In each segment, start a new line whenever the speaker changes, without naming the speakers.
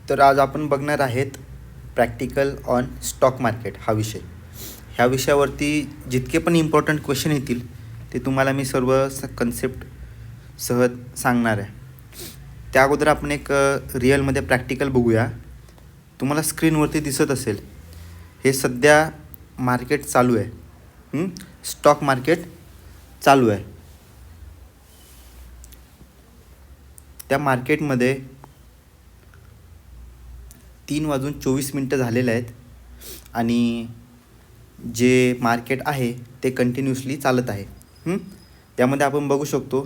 तर आज आपण बघणार आहेत प्रॅक्टिकल ऑन स्टॉक मार्केट हा विषय. ह्या विषयावरती जितके पण इम्पॉर्टंट क्वेश्चन येतील ते तुम्हाला मी सर्व कन्सेप्ट सहज सांगणार आहे. त्या अगोदर आपण एक रिअलमध्ये प्रॅक्टिकल बघूया. तुम्हाला स्क्रीनवरती दिसत असेल हे सध्या मार्केट चालू आहे. स्टॉक मार्केट चालू आहे. त्या मार्केटमध्ये 3:24 झालेले आहेत आणि जे मार्केट आहे ते कंटिन्युअसली चालत आहे. त्यामध्ये आपण बघू शकतो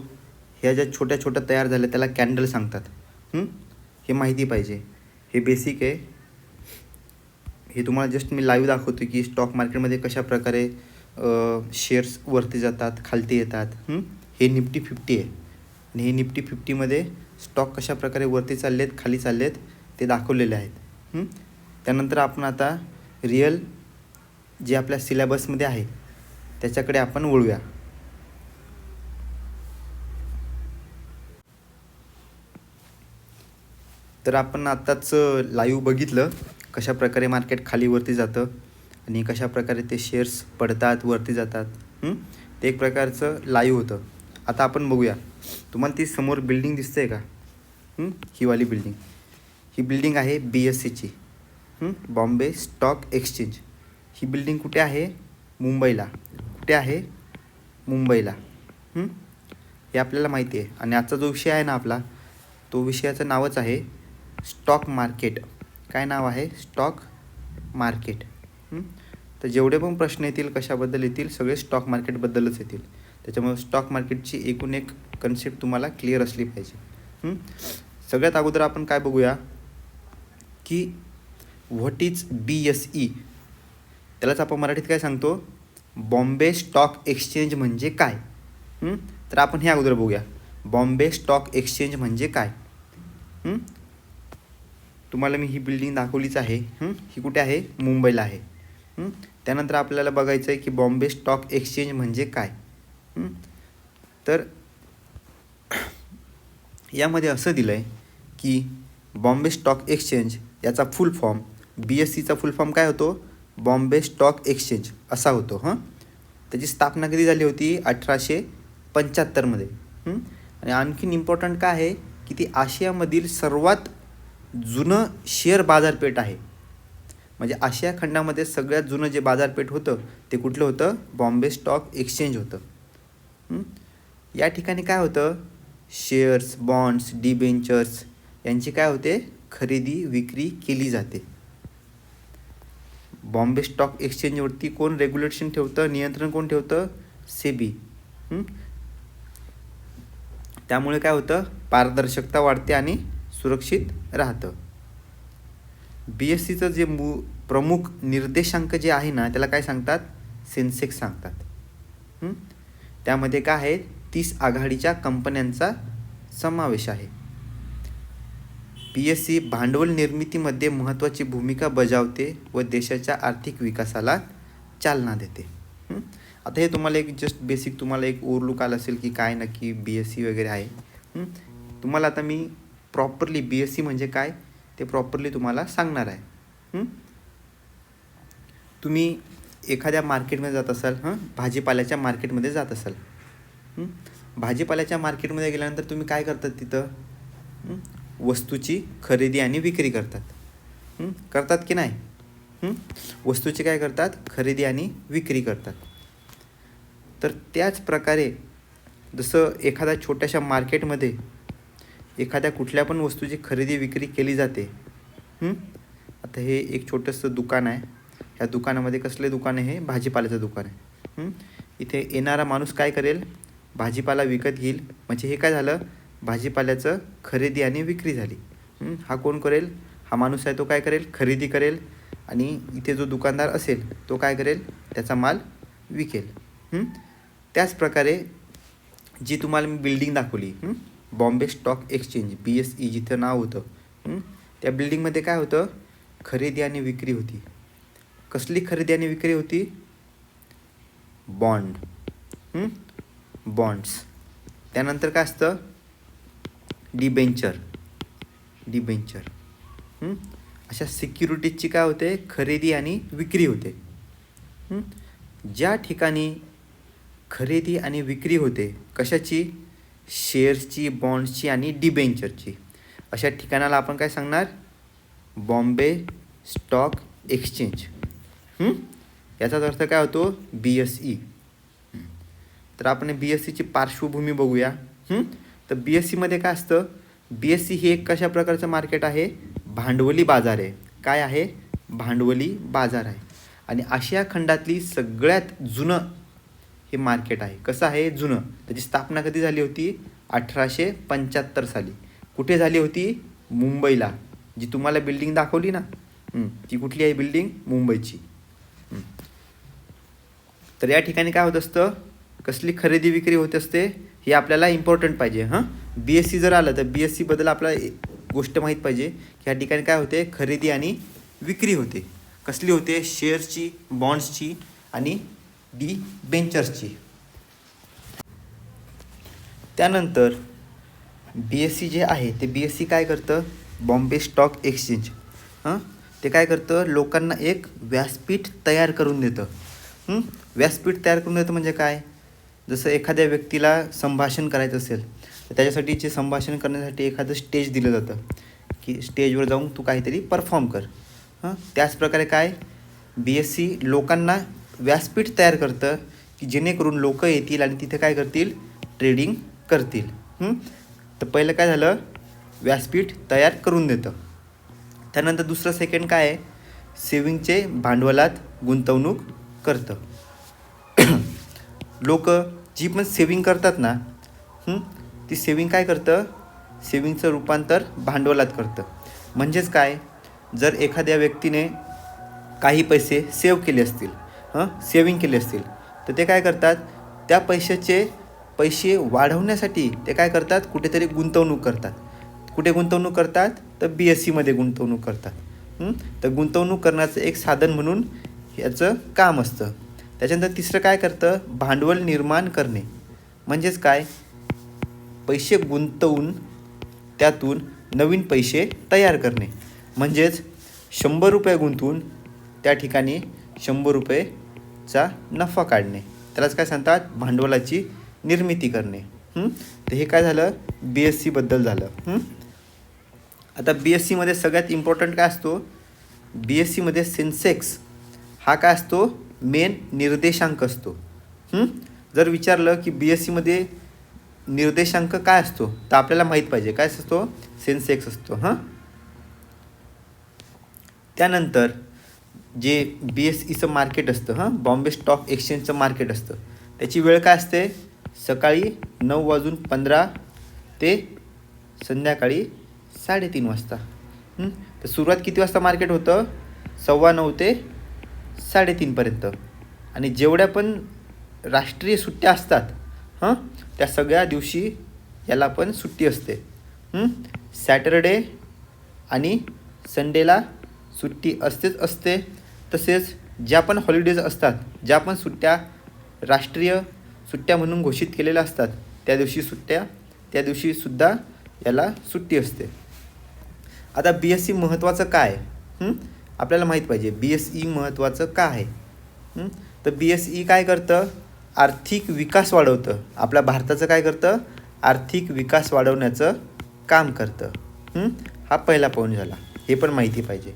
ह्या ज्या छोट्या छोट्या तयार झाल्या त्याला कॅन्डल सांगतात. हे माहिती पाहिजे, हे बेसिक आहे. हे तुम्हाला जस्ट मी लाईव्ह दाखवतो की स्टॉक मार्केटमध्ये कशा प्रकारे शेअर्स वरती जातात, खालती येतात. हे निफ्टी 50 आहे आणि हे निफ्टी 50मध्ये स्टॉक कशा प्रकारे वरती चाललेत, खाली चाललेत ते दाखवलेले आहेत. त्यानंतर आपण आता रिअल जे आपल्या सिलेबसमध्ये आहे त्याच्याकडे आपण वळूया. तर आपण आत्ताच लाईव्ह बघितलं कशा प्रकारे मार्केट खाली वरती जातं आणि कशा प्रकारे ते शेअर्स पडतात वरती जातात. ते एक प्रकारचं लाईव्ह होतं. आता आपण बघूया. तुम्हाला ती समोर बिल्डिंग दिसते का? ही वाली बिल्डिंग, ही बिल्डिंग आहे BSEची, बॉम्बे स्टॉक एक्सचेंज. ही बिल्डिंग कुठे आहे? मुंबईला. कुठे आहे? मुंबईला. हे आपल्याला माहिती आहे. आणि आजचा जो विषय आहे ना आपला, तो विषयाचं नावच आहे स्टॉक मार्केट. काय नाव आहे? Stock market. तर जेवढे पण प्रश्न येतील कशाबद्दल येतील सगळे स्टॉक मार्केटबद्दलच येतील. त्याच्यामुळे स्टॉक मार्केटची एकूण एक कन्सेप्ट तुम्हाला क्लिअर असली पाहिजे. सगळ्यात अगोदर आपण काय बघूया की व्हॉट इज BSE. त्यालाच आपण मराठीत काय सांगतो? बॉम्बे स्टॉक एक्सचेंज म्हणजे काय? तर आपण हे अगोदर बघूया. बॉम्बे स्टॉक एक्सचेंज म्हणजे काय? तुम्हाला मी ही बिल्डिंग दाखवलीच आहे. ही कुठे आहे? मुंबईला आहे. त्यानंतर आपल्याला बघायचं आहे की बॉम्बे स्टॉक एक्सचेंज म्हणजे काय. तर यामध्ये असं दिलं आहे की बॉम्बे स्टॉक एक्सचेंज याचा फुल फॉर्म, BSEचा फुल फॉर्म काय होतो? बॉम्बे स्टॉक एक्सचेंज असा होतो. त्याची स्थापना कधी झाली होती? 1875मध्ये. आणि आणखीन इम्पॉर्टंट काय आहे की ती आशियामधील सर्वात जुनं शेअर बाजारपेठ आहे. म्हणजे आशिया खंडामध्ये सगळ्यात जुनं जे बाजारपेठ होतं ते कुठलं होतं? बॉम्बे स्टॉक एक्सचेंज होतं. या ठिकाणी काय होतं? शेअर्स, बॉन्ड्स, डिबेंचर्स यांची काय होते? खरेदी विक्री केली जाते. बॉम्बे स्टॉक एक्सचेंजवरती कोण रेग्युलेशन ठेवतं, नियंत्रण कोण ठेवतं? सेबी. त्यामुळे काय होतं? पारदर्शकता वाढते आणि सुरक्षित राहतं. BSEचं जे प्रमुख निर्देशांक जे आहे ना त्याला काय सांगतात? सेन्सेक्स सांगतात. त्यामध्ये काय आहे? 30 आघाडीच्या कंपन्यांचा समावेश आहे. BSE भांडवल निर्मितीमध्ये महत्त्वाची भूमिका बजावते व देशाच्या आर्थिक विकासाला चालना देते. आता हे तुम्हाला एक जस्ट बेसिक तुम्हाला एक ओव्हरलुक आला असेल की काय नक्की BSE वगैरे आहे. तुम्हाला आता मी प्रॉपरली BSE म्हणजे काय ते प्रॉपरली तुम्हाला सांगणार आहे. तुम्ही एखाद्या मार्केटमध्ये जात असाल, भाजीपाल्याच्या मार्केटमध्ये जात असाल. भाजीपाल्याच्या मार्केटमध्ये गेल्यानंतर तुम्ही काय करतात? तिथं वस्तूची खरेदी आणि विक्री करतात. करतात की नाही? वस्तूची काय करतात? खरेदी आणि विक्री करतात. तर त्याच प्रकारे जसं एखाद्या छोट्याशा मार्केटमध्ये एखाद्या कुठल्या पण वस्तूची खरेदी विक्री केली जाते. आता हे एक छोटंसं दुकान आहे. ह्या दुकानामध्ये कसले दुकान आहे? हे भाजीपाल्याचं दुकान आहे. इथे येणारा माणूस काय करेल? भाजीपाला विकत घेईल. म्हणजे हे काय झालं? भाजीपाल्याचं खरेदी आणि विक्री झाली. हा कोण करेल? हा माणूस आहे तो काय करेल? खरेदी करेल आणि इथे जो दुकानदार असेल तो काय करेल? त्याचा माल विकेल. त्याच प्रकारे जी तुम्हाला मी बिल्डिंग दाखवली, बॉम्बे स्टॉक एक्सचेंज BSE जिथं नाव होतं, त्या बिल्डिंगमध्ये काय होतं? खरेदी आणि विक्री होती. कसली खरेदी आणि विक्री होती? Bond, bonds. त्यानंतर काय असतं? डिबेंचर. अशा सिक्युरिटीजची काय होते, खरेदी आणि विक्री होते. ज्या ठिकाणी खरेदी आणि विक्री होते कशाची, शेअर्सची, बॉन्ड्सची आणि डिबेंचरची, अशा ठिकाणाला आपण काय सांगणार, बॉम्बे स्टॉक एक्सचेंज. याचाच अर्थ काय होतो, BSE. तर आपण BSEची पार्श्वभूमी बघूया. तर BSEमध्ये काय असतं, BSE हे एक कशा प्रकारचं मार्केट आहे, भांडवली बाजार आहे. काय आहे, भांडवली बाजार आहे. आणि आशिया खंडातली सगळ्यात जुनं हे मार्केट आहे. कसं आहे, जुनं. त्याची स्थापना कधी झाली होती, 1875 साली. कुठे झाली होती, मुंबईला. जी तुम्हाला बिल्डिंग दाखवली ना, ती कुठली आहे बिल्डिंग, मुंबईची. तर या ठिकाणी काय होत असतं, कसली खरेदी विक्री होत असते, हे आपल्याला इम्पॉर्टंट पाहिजे. BSE जर आलं तर BSE बद्दल आपल्याला गोष्ट माहीत पाहिजे की या ठिकाणी काय होते, खरेदी आणि विक्री होते. कसली होते, शेअर्सची, बॉन्ड्सची आणि डिबेंचर्सची. त्यानंतर BSE जे आहे ते BSE काय करतं, बॉम्बे स्टॉक एक्सचेंज, ते काय करतं, लोकांना एक व्यासपीठ तयार करून देतं. व्यासपीठ तयार करून देतं म्हणजे काय, जसं एखाद्या व्यक्तीला संभाषण करायचं असेल तर त्याच्यासाठीचे संभाषण करण्यासाठी एखादं स्टेज दिलं जातं की स्टेजवर जाऊन तू काहीतरी परफॉर्म कर. त्याचप्रकारे काय, BSE लोकांना व्यासपीठ तयार करतं की जेणेकरून लोक येतील आणि तिथे काय करतील, ट्रेडिंग करतील. तर पहिलं काय झालं, व्यासपीठ तयार करून देतं. त्यानंतर दुसरं सेकंड काय आहे, सेविंगचे भांडवलात गुंतवणूक करतं. लोक जी पण सेविंग करतात ना, ती सेविंग काय करतं, सेविंगचं रूपांतर भांडवलात करतं. म्हणजेच काय, जर एखाद्या व्यक्तीने काही पैसे सेव्ह केले असतील, सेविंग केले असतील, तर ते काय करतात, त्या पैसे वाढवण्यासाठी ते काय करतात, कुठेतरी गुंतवणूक करतात. कुठे गुंतवणूक करतात, तर BSEमध्ये गुंतवणूक करतात. तर गुंतवणूक करण्याचं एक साधन म्हणून याचं काम असतं. त्याच्यानंतर तिसरं काय करतं, भांडवल निर्माण करणे. म्हणजेच काय, पैसे गुंतवून त्यातून नवीन पैसे तयार करणे. म्हणजेच 100 रुपये गुंतवून त्या ठिकाणी 100 रुपयेचा नफा काढणे, त्यालाच काय सांगतात, भांडवलाची निर्मिती करणे. तर हे काय झालं, BSEबद्दल झालं. आता BSEमध्ये सगळ्यात इम्पॉर्टंट काय असतो, BSEमध्ये सेन्सेक्स हा काय असतो, मेन निर्देशांक असतो. जर विचारलं की BSEमध्ये निर्देशांक काय असतो, तर आपल्याला माहीत पाहिजे काय असतो, सेन्सेक्स असतो. त्यानंतर जे BSEचं मार्केट असतं, बॉम्बे स्टॉक एक्सचेंजचं मार्केट असतं, त्याची वेळ काय असते, सकाळी 9:15 ते संध्याकाळी 3:30 वाजता. तर सुरुवात किती वाजता मार्केट होतं, 9:15 ते 3:30पर्यंत. आणि जेवढ्या पण राष्ट्रीय सुट्ट्या असतात त्या सगळ्या दिवशी याला पण सुट्टी असते. सॅटरडे आणि संडेला सुट्टी असते. तसेच ज्या पण हॉलिडेज असतात, ज्या पण सुट्ट्या राष्ट्रीय सुट्ट्या म्हणून घोषित केलेल्या असतात, त्या दिवशीसुद्धा याला सुट्टी असते. आता BSE महत्त्वाचं काय, आपल्याला माहीत पाहिजे BSE महत्त्वाचं का आहे. तर BSE काय करतं, आर्थिक विकास वाढवतं. आपल्या भारताचं काय करतं, आर्थिक विकास वाढवण्याचं काम करतं. हा पहिला पॉईंट झाला, हे पण माहिती पाहिजे.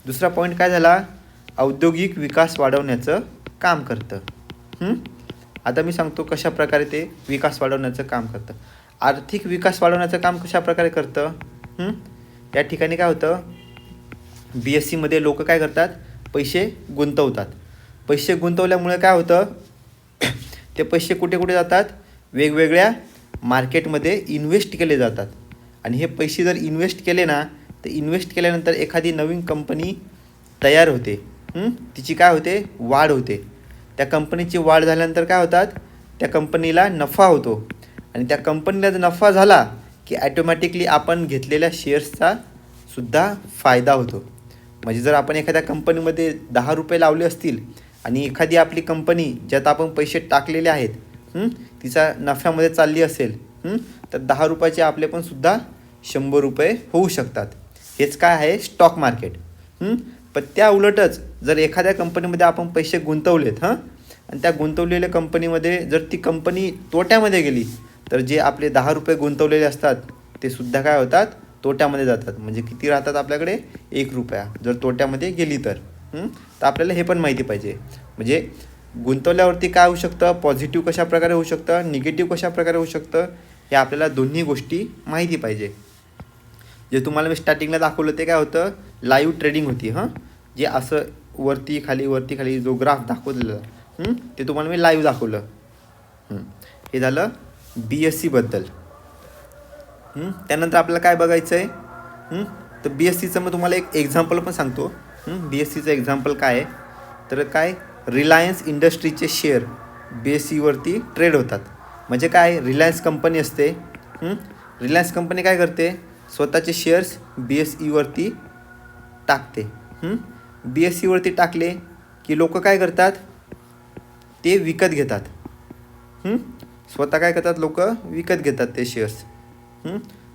दुसरा पॉईंट काय झाला, औद्योगिक विकास वाढवण्याचं काम करतं. आता मी सांगतो कशा प्रकारे ते विकास वाढवण्याचं काम करतं. आर्थिक विकास वाढवण्याचं काम कशा प्रकारे करतं, या ठिकाणी काय होतं, BSEमध्ये लोक काय करतात, पैसे गुंतवतात. पैसे गुंतवल्यामुळे काय होतं, ते पैसे कुठे कुठे जातात, वेगवेगळ्या मार्केटमध्ये इन्व्हेस्ट केले जातात. आणि हे पैसे जर इन्व्हेस्ट केले ना, तर इन्व्हेस्ट केल्यानंतर एखादी नवीन कंपनी तयार होते. तिची काय होते, वाढ होते. त्या कंपनीची वाढ झाल्यानंतर काय होतात, त्या कंपनीला नफा होतो. आणि त्या कंपनीला जर नफा झाला की ॲटोमॅटिकली आपण घेतलेल्या शेअर्सचा सुद्धा फायदा होतो. म्हणजे जर आपण एखाद्या कंपनीमध्ये 10 रुपये लावले असतील आणि एखादी आपली कंपनी ज्यात आपण पैसे टाकलेले आहेत तिचा नफ्यामध्ये चालली असेल, तर 10 रुपयाचे आपले पण सुद्धा 100 रुपये होऊ शकतात. हेच काय आहे, स्टॉक मार्केट. पण त्या उलटच जर एखाद्या कंपनीमध्ये आपण पैसे गुंतवलेत आणि त्या गुंतवलेल्या कंपनीमध्ये जर ती कंपनी तोट्यामध्ये गेली, तर जे आपले 10 रुपये गुंतवलेले असतात ते सुद्धा काय होतात, तोट्यामध्ये जातात. म्हणजे किती राहतात आपल्याकडे, 1 रुपया जर तोट्यामध्ये गेली तर आपल्याला हे पण माहिती पाहिजे. म्हणजे गुंतवल्यावरती काय होऊ शकतं, पॉझिटिव्ह कशा प्रकारे होऊ शकतं, निगेटिव्ह कशा प्रकारे होऊ शकतं, हे आपल्याला दोन्ही गोष्टी माहिती पाहिजे. जे तुम्हाला मी स्टार्टिंगला दाखवलं ते काय होतं, लाईव्ह ट्रेडिंग होती. जे असं वरती खाली जो ग्राफ दाखवलेला ते तुम्हाला मी लाईव्ह दाखवलं. हे झालं BSCबद्दल. त्यानंतर आपल्याला काय बघायचं आहे, तर BSCचं मग तुम्हाला एक एक्झाम्पल पण सांगतो. BSCचं एक्झाम्पल काय आहे, तर काय, रिलायन्स इंडस्ट्रीचे शेअर BSCवरती ट्रेड होतात. म्हणजे काय, रिलायन्स कंपनी असते. रिलायन्स कंपनी काय करते, स्वतःचे शेअर्स BSCवरती टाकते. BSCवरती टाकले की लोक काय करतात, ते विकत घेतात. स्वतः काय करतात, लोक विकत घेतात ते शेअर्स.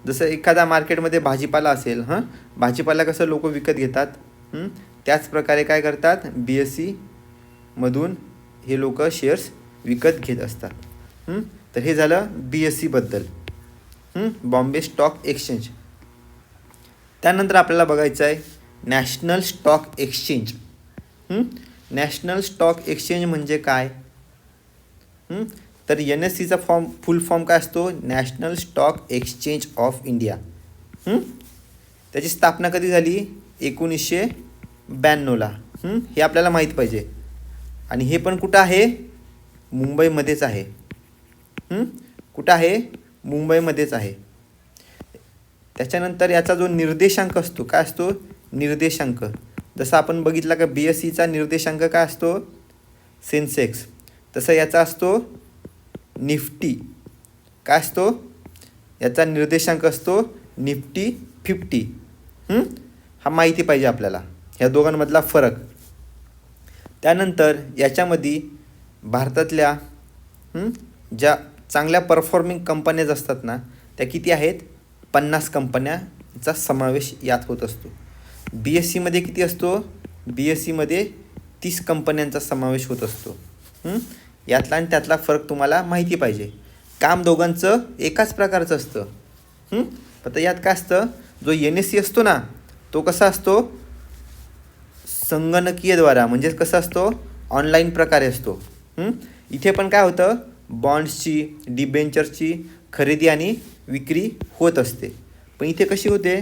जसं एखाद्या मार्केटमध्ये भाजीपाला असेल, भाजीपाला कसं लोक विकत घेतात, त्याच प्रकारे काय करतात, BSCमधून हे लोक शेअर्स विकत घेत असतात. तर हे झालं BSCबद्दल, बॉम्बे स्टॉक एक्सचेंज. त्यानंतर आपल्याला बघायचं आहे national stock exchange. National stock exchange म्हणजे काय, तर NSEचा फुल फॉर्म काय असतो, national stock exchange of India. त्याची स्थापना कधी झाली, 1992ला. हे आपल्याला माहीत पाहिजे. आणि हे पण कुठं आहे, मुंबईमध्येच आहे. कुठं आहे, मुंबईमध्येच आहे. त्याच्यानंतर याचा जो निर्देशांक असतो, काय असतो, निर्देशांक. जसं आपण बघितला का BSCचा निर्देशांक काय असतो, सेन्सेक्स, तसं याचा असतो निफ्टी. काय असतो, याचा निर्देशांक असतो निफ्टी 50. हा माहिती पाहिजे आपल्याला, ह्या दोघांमधला फरक. त्यानंतर याच्यामध्ये भारतातल्या ज्या चांगल्या परफॉर्मिंग कंपन्याज असतात ना, त्या किती आहेत, 50 कंपन्याचा समावेश यात होत असतो. BSCमध्ये किती असतो, BSCमध्ये 30 कंपन्यांचा समावेश होत असतो. यातला आणि त्यातला फरक तुम्हाला माहिती पाहिजे. काम दोघांचं एकाच प्रकारचं असतं. आता यात काय असतं, जो NSE असतो ना, तो कसा असतो, संगणकीयद्वारा, म्हणजे कसा असतो, ऑनलाईन प्रकारे असतो. इथे पण काय होतं, बॉन्ड्सची, डिबेंचरची खरेदी आणि विक्री होत असते. पण इथे कशी होते,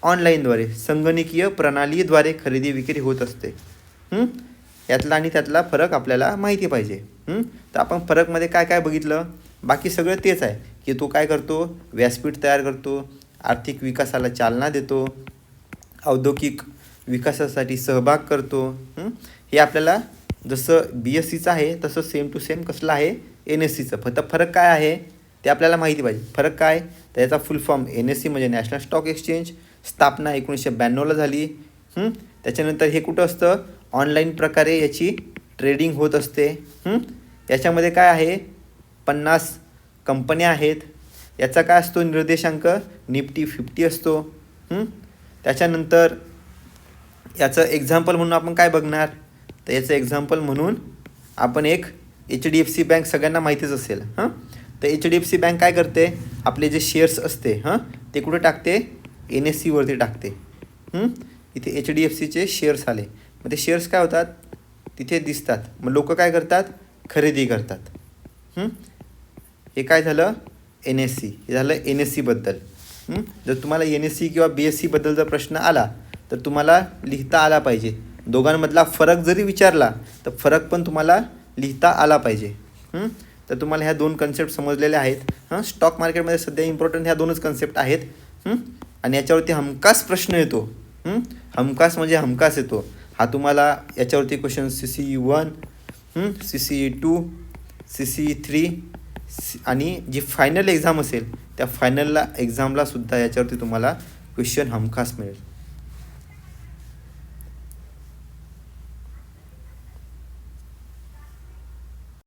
ऑनलाईनद्वारे, संगणकीय प्रणालीद्वारे खरेदी विक्री होत असते. यातला आणि त्यातला फरक आपल्याला माहिती पाहिजे. तर आपण फरकमध्ये काय काय बघितलं, बाकी सगळं तेच आहे की तो काय करतो, व्यासपीठ तयार करतो, आर्थिक विकासाला चालना देतो, औद्योगिक विकासासाठी सहभाग करतो. हे आपल्याला जसं BSCचं आहे तसं सेम टू सेम कसलं आहे, NSEचं. फक्त फरक काय आहे ते आपल्याला माहिती पाहिजे. फरक काय, तर याचा फुल फॉर्म NSE म्हणजे नॅशनल स्टॉक एक्सचेंज, स्थापना 1992ला झाली. त्याच्यानंतर हे कुठं असतं, ऑनलाईन प्रकारे याची ट्रेडिंग होत असते. याच्यामध्ये काय आहे, 50 कंपन्या आहेत. याचा काय असतो निर्देशांक, निफ्टी 50 असतो. त्याच्यानंतर याचं एक्झाम्पल म्हणून आपण काय बघणार, तर याचं एक्झाम्पल म्हणून आपण एक HDFC बँक सगळ्यांना माहितीच असेल. तर HDFC बँक काय करते, आपले जे शेअर्स असते ते कुठे टाकते, NSEवरती टाकते. इथे HDFCचे शेअर्स आले, मग ते शेअर्स काय होतात, तिथे दिसतात. मग लोक काय करतात, खरेदी करतात. हे काय झालं, NSE. हे झालं NSEबद्दल. जर तुम्हाला NSE किंवा BSCबद्दल जर प्रश्न आला तर तुम्हाला लिहिता आला पाहिजे. दोघांमधला फरक जरी विचारला तर फरक पण तुम्हाला लिहिता आला पाहिजे. तर तुम्हाला ह्या दोन कन्सेप्ट समजलेले आहेत. स्टॉक मार्केटमध्ये सध्या इम्पॉर्टंट ह्या दोनच कन्सेप्ट आहेत. आणि याच्यावरती हमखास प्रश्न येतो. हमखास म्हणजे हमखास येतो. हा तुम्हाला याच्यावरती क्वेश्चन CCE1, CCE2, CCE3 आणि जी फायनल एक्झाम असेल त्या फायनल एक्झामला सुद्धा याच्यावरती तुम्हाला क्वेश्चन हमखास मिळेल.